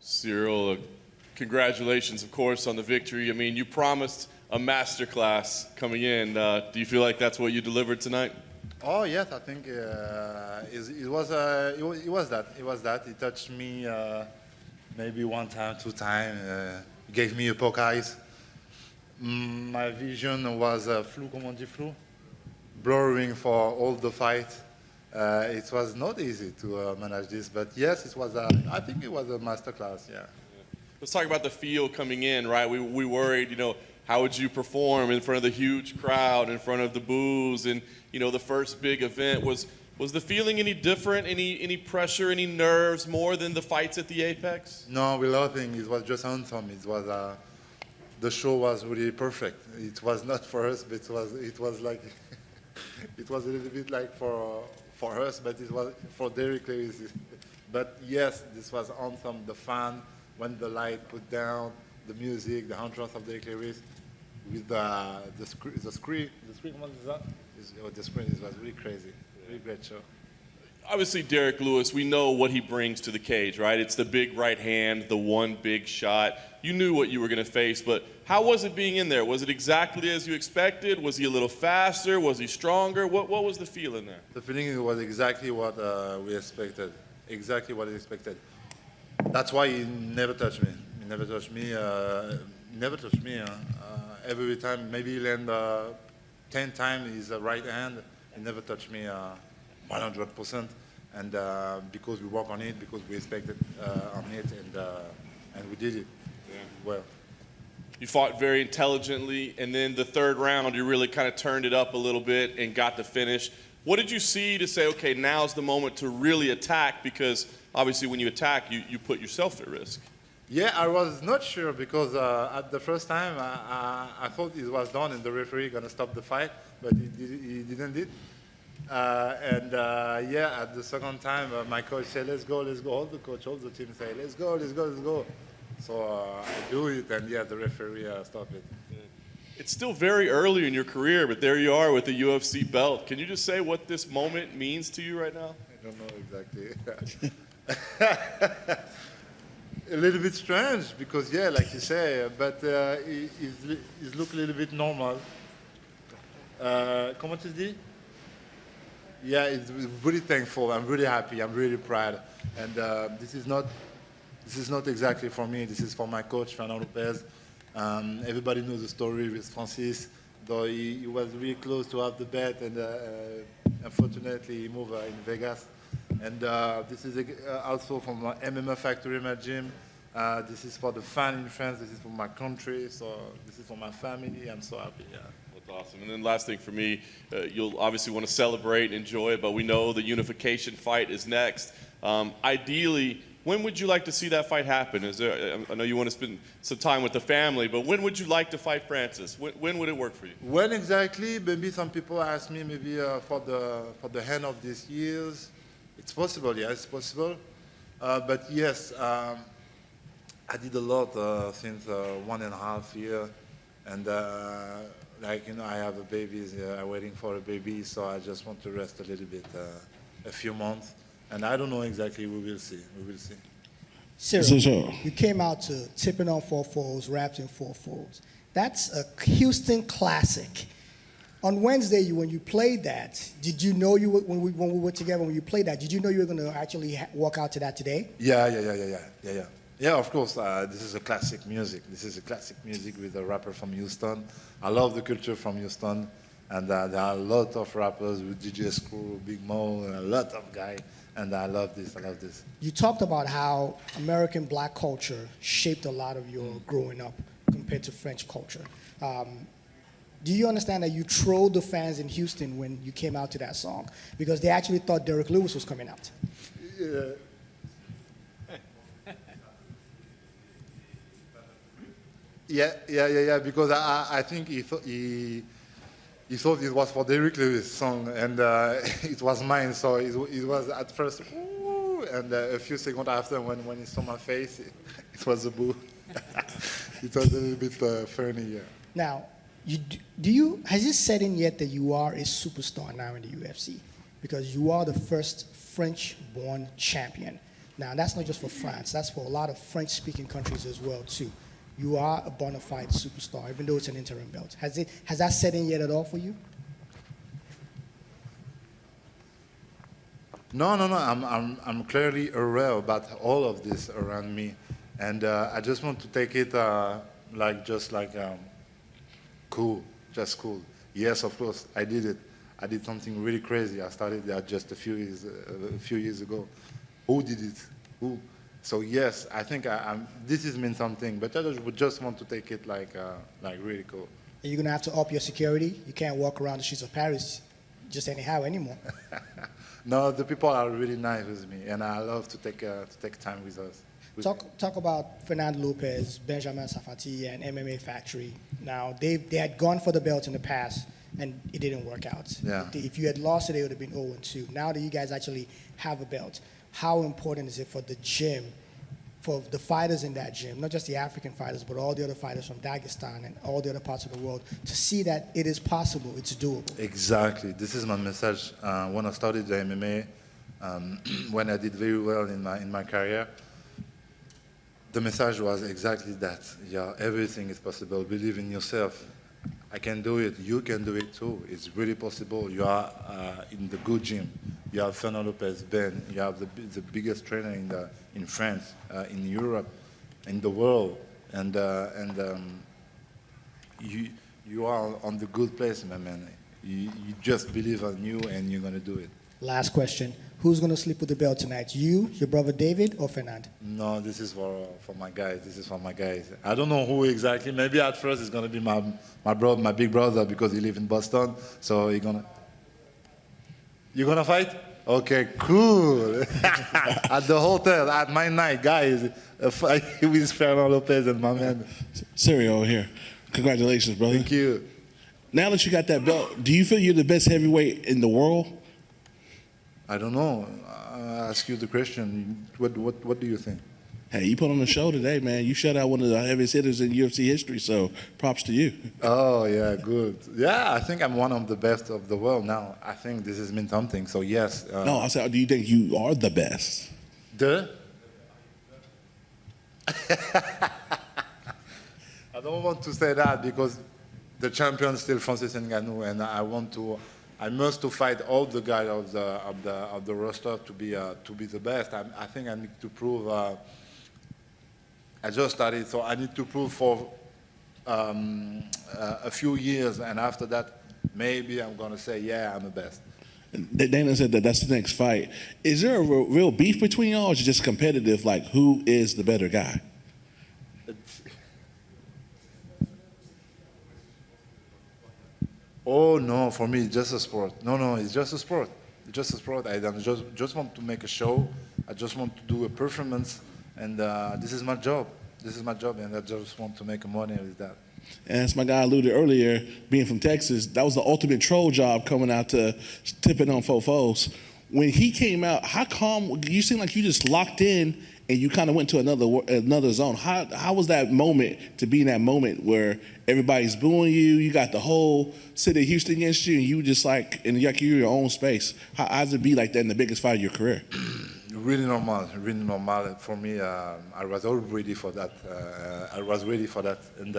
Ciryl, congratulations, of course, on the victory. I mean, you promised a masterclass coming in. Do you feel like that's what you delivered tonight? Oh yes, I think it was that. It was that. He touched me maybe one time, two times. Gave me a poke eyes. My vision was flou, comment on dit flou? Blurring for all the fight. It was not easy to manage this, but yes, it was. I think it was a masterclass. Yeah. Let's talk about the feel coming in, right? We worried, how would you perform in front of the huge crowd, in front of the boos, and the first big event. Was the feeling any different? Any pressure, any nerves more than the fights at the Apex? No, we laughing. It was just awesome. It was the show was really perfect. It was not for us, but it was like it was a little bit like for us, but it was for Derek Lewis. But yes, this was awesome. The fun when the light put down, the music, the entrance of Derek Lewis with the screen. What is that? The screen. It was really crazy. Really great show. Obviously, Derek Lewis, we know what he brings to the cage, right? It's the big right hand, the one big shot. You knew what you were going to face, but how was it being in there? Was it exactly as you expected? Was he a little faster? Was he stronger? What was the feeling there? The feeling was exactly what we expected. Exactly what he expected. That's why he never touched me. He never touched me. Never touched me. Every time, maybe he land 10 times his right hand. He never touched me 100%. And because we work on it, because we expected on it, and we did it well. You fought very intelligently, and then the third round, you really kind of turned it up a little bit and got the finish. What did you see to say, okay, now's the moment to really attack? Because obviously when you attack, you put yourself at risk. Yeah, I was not sure because at the first time I thought it was done and the referee gonna stop the fight, but he didn't did. Yeah, at the second time my coach said, let's go. All the coach, all the team say, let's go. So I do it, and yeah, the referee stopped it. It's still very early in your career, but there you are with the UFC belt. Can you just say what this moment means to you right now? I don't know exactly. A little bit strange because, yeah, like you say, but it look a little bit normal. Comment tu dis? Yeah, it's really thankful. I'm really happy. I'm really proud. And this is not exactly for me. This is for my coach, Fernando Lopez. Everybody knows the story with Francis, though he was really close to have the bet, and unfortunately he moved in Vegas. And this is also from my MMA factory, my gym. This is for the fan in France. This is for my country. So this is for my family. I'm so happy. Yeah. That's awesome. And then last thing for me, you'll obviously want to celebrate and enjoy it, but we know the unification fight is next. Ideally, when would you like to see that fight happen? I know you want to spend some time with the family, but when would you like to fight Francis? When would it work for you? When exactly? Maybe some people ask me maybe for the end of this year. It's possible, yeah, it's possible. But yes, I did a lot since 1.5 years, and I have a baby. I'm waiting for a baby, so I just want to rest a little bit, a few months. And I don't know exactly. We will see. Ciryl, you came out to Tipping on 4 Fours, Wrapped in 4 Folds. That's a Houston classic. On Wednesday, when you played that, did you know when we were together, when you played that, did you know you were going to actually walk out to that today? Yeah. Yeah, of course. This is a classic music. This is a classic music with a rapper from Houston. I love the culture from Houston. And there are a lot of rappers with DJ Screw, Big Mo, and a lot of guys. And I love this. You talked about how American black culture shaped a lot of your growing up compared to French culture. Do you understand that you trolled the fans in Houston when you came out to that song? Because they actually thought Derek Lewis was coming out. Yeah, because I think he thought it was for Derek Lewis' song, and it was mine. So it was at first, ooh, and a few seconds after, when he saw my face, it was a boo. It was a little bit funny, yeah. Now, has it set in yet that you are a superstar now in the UFC? Because you are the first French-born champion. Now, that's not just for France. That's for a lot of French-speaking countries as well, too. You are a bona fide superstar, even though it's an interim belt. Has that set in yet at all for you? No. I'm clearly aware about all of this around me, and I just want to take it cool, just cool. Yes, of course, I did it. I did something really crazy. I started that just a few years ago. Who did it? Who? So yes, I think this has meant something, but I would just want to take it like really cool. Are you gonna have to up your security? You can't walk around the streets of Paris just anyhow anymore. No, the people are really nice with me, and I love to take time with us. Talk about Fernando Lopez, Benjamin Safati, and MMA Factory. Now, they had gone for the belt in the past, and it didn't work out. Yeah. If you had lost it, it would have been 0-2. Now that you guys actually have a belt, how important is it for the gym, for the fighters in that gym, not just the African fighters, but all the other fighters from Dagestan and all the other parts of the world, to see that it is possible, it's doable? Exactly. This is my message. When I started the MMA, when I did very well in my career, the message was exactly that. Yeah, everything is possible. Believe in yourself. I can do it. You can do it too. It's really possible. You are in the good gym. You have Fernando Lopez, Ben. You have the biggest trainer in France, in Europe, in the world, and you are on the good place, my man. You just believe on you, and you're gonna do it. Last question. Who's going to sleep with the belt tonight? You, your brother David, or Fernand? No, this is for my guys. This is for my guys. I don't know who exactly. Maybe at first it's going to be my brother, my big brother, because he lives in Boston. So you're going to fight? Okay, cool. At the hotel, at my night, guys, a fight with Fernando Lopez and my man. Ciryl here. Congratulations, brother. Thank you. Now that you got that belt, do you feel you're the best heavyweight in the world? I don't know. I ask you the question. What do you think? Hey, you put on the show today, man. You shut out one of the heaviest hitters in UFC history, so props to you. Oh, yeah, good. Yeah, I think I'm one of the best of the world now. I think this has meant something, so yes. No, I said, do you think you are the best? I don't want to say that because the champion is still Francis Ngannou, and I must to fight all the guys of the roster to be the best. I think I need to prove. I just started, so I need to prove for a few years, and after that, maybe I'm gonna say, yeah, I'm the best. Dana said that's the next fight. Is there a real beef between y'all, or is it just competitive? Like, who is the better guy? Oh no, for me it's just a sport. No, it's just a sport. It's just a sport. I don't just want to make a show. I just want to do a performance, and this is my job. This is my job, and I just want to make money with that. And as my guy alluded earlier, being from Texas, that was the ultimate troll job coming out to tipping on fofos. When he came out, how calm? You seem like you just locked in and you kind of went to another zone. How was that moment to be in that moment where everybody's booing you? You got the whole city of Houston against you, and you just like you're in your own space. How does it be like that in the biggest fight of your career? Really normal, really normal. For me, I was all ready for that. And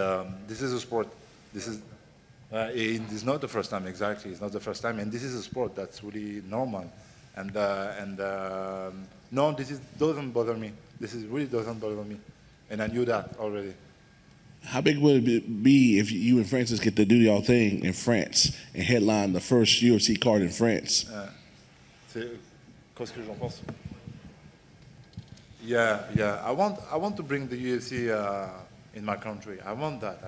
this is a sport. It's not the first time, exactly. It's not the first time, and this is a sport that's really normal. No, doesn't bother me. This really doesn't bother me, and I knew that already. How big would it be if you and Francis get to do y'all thing in France and headline the first UFC card in France? Qu'est-ce que j'en pense? Yeah. I want to bring the UFC in my country. I want that.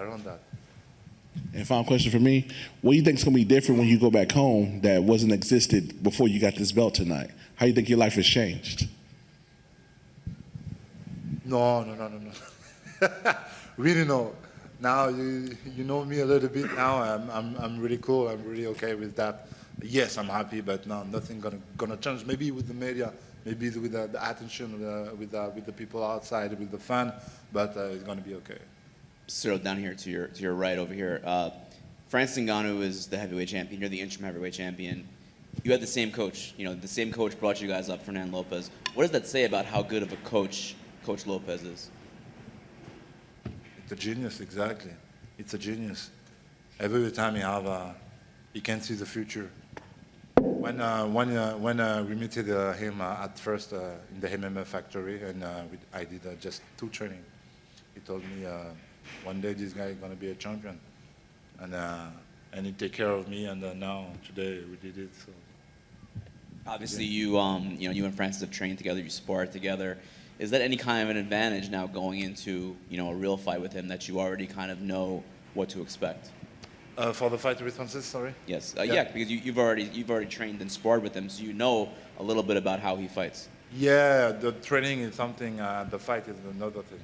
And final question for me: what do you think is going to be different when you go back home that wasn't existed before you got this belt tonight? How do you think your life has changed? No. Really no. Now you know me a little bit. Now I'm really cool. I'm really okay with that. Yes, I'm happy, but no, nothing gonna change. Maybe with the media, maybe with the attention, with the people outside, with the fan, but it's gonna be okay. Ciryl, down here to your right over here. Francis Ngannou is the heavyweight champion. You're the interim heavyweight champion. You had the same coach. You know, the same coach brought you guys up, Fernand Lopez. What does that say about how good of a coach Coach Lopez is? It's a genius, exactly. It's a genius. Every time he can see the future. When we met him at first in the MMA factory, and I did just 2 training. He told me one day this guy is going to be a champion, and he take care of me. And now today we did it. So. Obviously, you and Francis have trained together. You sparred together. Is that any kind of an advantage now going into a real fight with him, that you already kind of know what to expect? For the fight with Francis, sorry? Yes. Yeah, because you've already trained and sparred with him, so you know a little bit about how he fights. Yeah, the training is something, the fight is another thing.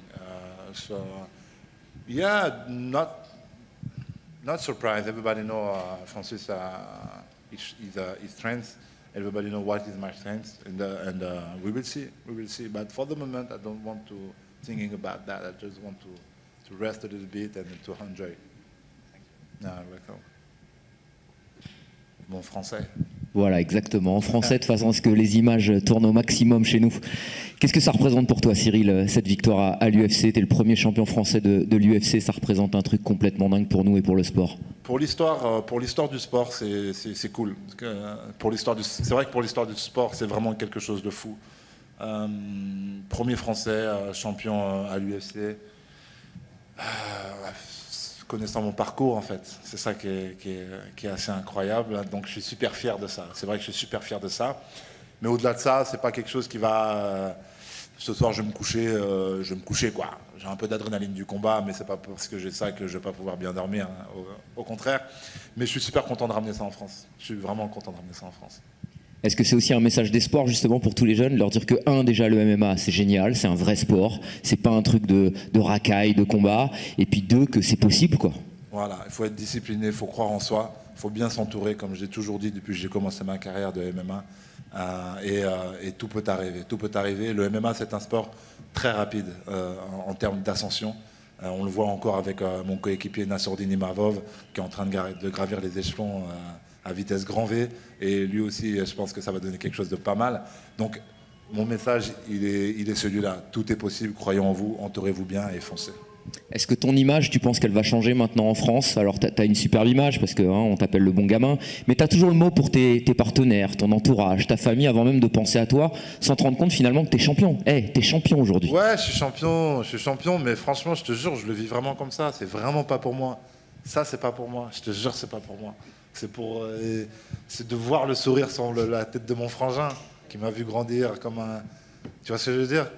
Yeah, not surprised. Everybody know Francis his strengths. Everybody know what is my strength, and we will see. We will see. But for the moment, I don't want to thinking about that. I just want to rest a little bit and to enjoy. Welcome. Mon français. Voilà, exactement. En français, de façon à ce que les images tournent au maximum chez nous. Qu'est-ce que ça représente pour toi, Ciryl, cette victoire à l'UFC? Tu es le premier champion français de l'UFC. Ça représente un truc complètement dingue pour nous et pour le sport. Pour l'histoire du sport, c'est cool. C'est vrai que pour l'histoire du sport, c'est vraiment quelque chose de fou. Premier français champion à l'UFC. Connaissant mon parcours, en fait, c'est ça qui est assez incroyable. Donc je suis super fier de ça. C'est vrai que je suis super fier de ça. Mais au-delà de ça, c'est pas quelque chose qui va. Ce soir, je vais me coucher quoi. J'ai un peu d'adrénaline du combat, mais c'est pas parce que j'ai ça que je vais pas pouvoir bien dormir. Hein. Au contraire. Mais je suis super content de ramener ça en France. Je suis vraiment content de ramener ça en France. Est-ce que c'est aussi un message d'espoir justement pour tous les jeunes, leur dire que déjà le MMA c'est génial, c'est un vrai sport, c'est pas un truc de racaille, de combat, et puis 2 que c'est possible quoi. Voilà, il faut être discipliné, il faut croire en soi, il faut bien s'entourer, comme j'ai toujours dit depuis que j'ai commencé ma carrière de MMA, et tout peut arriver, tout peut arriver. Le MMA c'est un sport très rapide en termes d'ascension. On le voit encore avec mon coéquipier Nassourdine Imavov qui est en train de gravir les échelons à vitesse grand V, et lui aussi je pense que ça va donner quelque chose de pas mal. Donc mon message il est celui-là, tout est possible, croyez en vous, entourez-vous bien et foncez. Est-ce que ton image, tu penses qu'elle va changer maintenant en France? Alors t'as une superbe image parce que on t'appelle le bon gamin, mais t'as toujours le mot pour tes partenaires, ton entourage, ta famille, avant même de penser à toi, sans te rendre compte finalement que t'es champion. T'es champion aujourd'hui. Ouais, je suis champion, mais franchement je te jure, je le vis vraiment comme ça, c'est vraiment pas pour moi. Ça c'est pas pour moi, je te jure c'est pas pour moi. C'est de voir le sourire sur la tête de mon frangin qui m'a vu grandir comme un... Tu vois ce que je veux dire?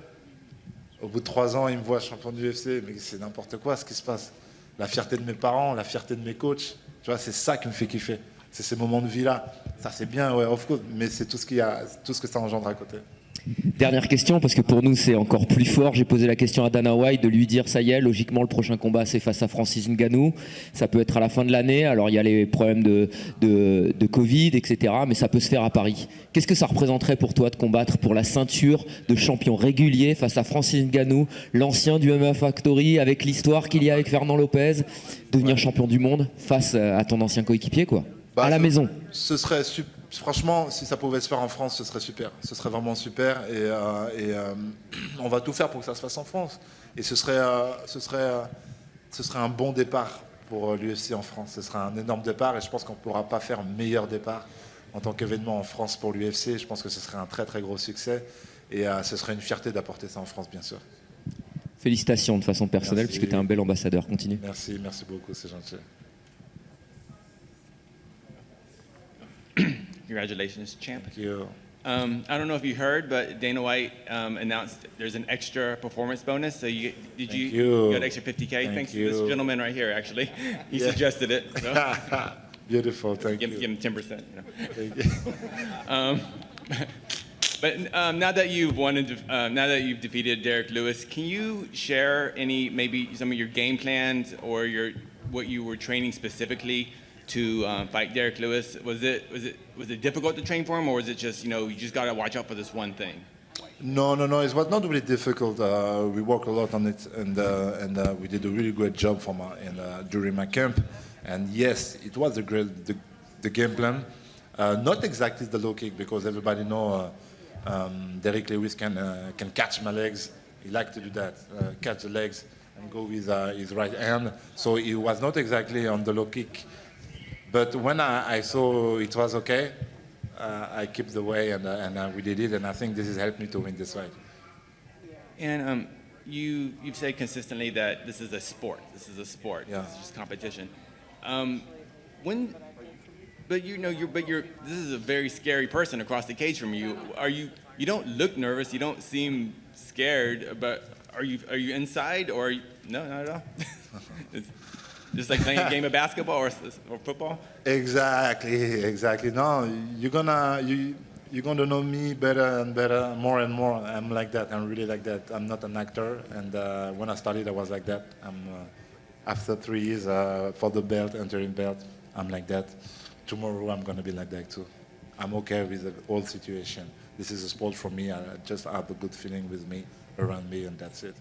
Au bout de 3 ans, il me voit champion du UFC, mais c'est n'importe quoi ce qui se passe. La fierté de mes parents, la fierté de mes coachs, tu vois, c'est ça qui me fait kiffer. C'est ces moments de vie-là. Ça c'est bien, ouais, of course, mais c'est tout ce que ça engendre à côté. Dernière question, parce que pour nous c'est encore plus fort. J'ai posé la question à Dana White de lui dire ça y est, logiquement le prochain combat c'est face à Francis Ngannou. Ça peut être à la fin de l'année. Alors il y a les problèmes de Covid, etc. Mais ça peut se faire à Paris. Qu'est-ce que ça représenterait pour toi de combattre pour la ceinture de champion régulier face à Francis Ngannou, l'ancien du MMA Factory, avec l'histoire qu'il y a avec Fernand Lopez, devenir champion du monde face à ton ancien coéquipier quoi, à la maison? Ce serait super. Franchement, si ça pouvait se faire en France, ce serait super. Ce serait vraiment super. Et on va tout faire pour que ça se fasse en France. Et ce serait un bon départ pour l'UFC en France. Ce serait un énorme départ. Et je pense qu'on ne pourra pas faire meilleur départ en tant qu'événement en France pour l'UFC. Je pense que ce serait un très très gros succès. Et ce serait une fierté d'apporter ça en France, bien sûr. Félicitations de façon personnelle, puisque tu es un bel ambassadeur. Continue. Merci beaucoup, c'est gentil. Congratulations, champ. Thank you. I don't know if you heard, but Dana White announced there's an extra performance bonus. So you got an extra 50K? Thanks to this gentleman right here, actually. He suggested it. So. Beautiful, thank you. Give him 10%. You know. Thank you. But now that you've won, now that you've defeated Derek Lewis, can you share maybe some of your game plans or what you were training specifically to fight Derek Lewis? Was it difficult to train for him, or was it just you just got to watch out for this one thing? No, it was not really difficult. We worked a lot on it, and we did a really great job during my camp. And yes, it was the game plan. Not exactly the low kick, because everybody know Derek Lewis can catch my legs. He likes to do that, catch the legs and go with his right hand. So he was not exactly on the low kick. But when I saw it was okay, I kept the way and we did it. And I think this has helped me to win this fight. And you've said consistently that this is a sport. This is a sport. Yeah. This is just competition. But this is a very scary person across the cage from you. You don't look nervous. You don't seem scared. But are you inside or no, not at all? It's just like playing a game of basketball or football. Exactly. No, you're gonna know me better and better, more and more. I'm like that. I'm really like that. I'm not an actor. And when I started, I was like that. After 3 years for the belt, entering belt, I'm like that. Tomorrow I'm gonna be like that too. I'm okay with the whole situation. This is a sport for me. I just have a good feeling with me, around me, and that's it.